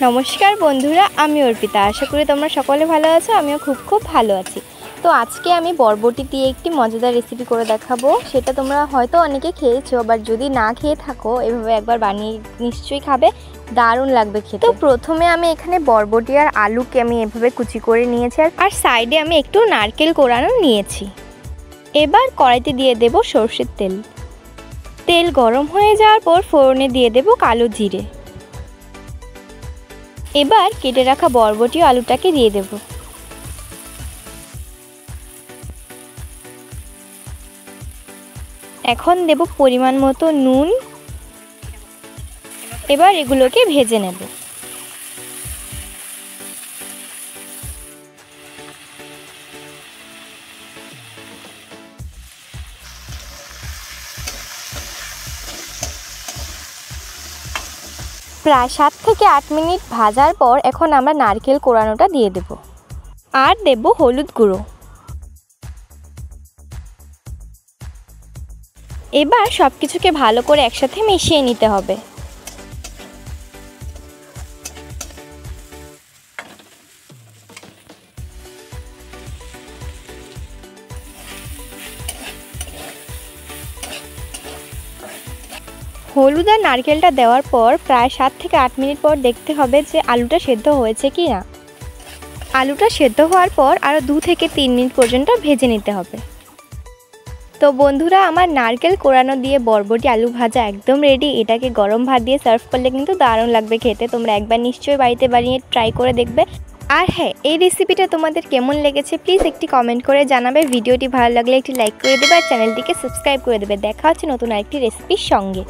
नमस्कार बंधुरा आमी अर्पिता आशा करी तोमरा सकले भालो आछो। आमिও खूब भालो आछि। तो आज के आमी बरबटी दिए एकटी मजादार रेसिपि करे देखाबो। सेटा तोमरा हयतो अनेके खेयेछो, आबार जोदि ना खेये थाको एभाবে एकबार बानिये निश्चयই खाबे, दारुण लागबे खेते। तो प्रथमे आमी एखाने बरबटी आर आलूके आमी एभाবে कुचि करे नियेछि आर साइडे आमी एकटु नारकेल कोड़ानो नियेछि। एबार कड़ाइते दिये देब सर्षेर तेल। तेल गरम हये जाओयार पर फोड़ने दिये देब कालो जिरे। एबार केटे राखा बरबटी और आलूटाके दिए देब। एखन देब परिमाण मतो नुन। एबार एगुलोके भेजे नेब। प्राय 7 থেকে 8 मिनट भाजार पर एखन आमरा नारकेल कोड़ानोटा दिए देब और देब हलुद गुঁড়ো। एबार सबकिछुके भालो करे एकसाथे मिशिए निते होबे। हलुद और नारकेलटा देওয়ার पर प्राय 7 থেকে 8 मिनट पर देखते होबे जे आलूटा सेদ্ধ होयेछे किना। आलूटा सेদ্ধ होवार पर आरो 2 থেকে 3 मिनट पर्यन्त भेजे निते होबे। तो बंधुरा आमार नारकेल कोड़ानो दिए बरबटी आलू भाजा एकदम रेडी। एटाके गरम भात दिए सार्व करले किन्तु दारुण लागबे खेते। तोमरा एकबार निश्चयই बाड़ीते बानिয়ে ट्राई करे देखबे। আর হ্যাঁ, এই রেসিপিটা তোমাদের কেমন লেগেছে প্লিজ একটি কমেন্ট করে জানাবে। ভিডিওটি ভালো লাগলে একটি লাইক করে দেবে আর চ্যানেলটিকে সাবস্ক্রাইব করে দেবে। দেখা হচ্ছে নতুন আরেকটি রেসিপির সঙ্গে।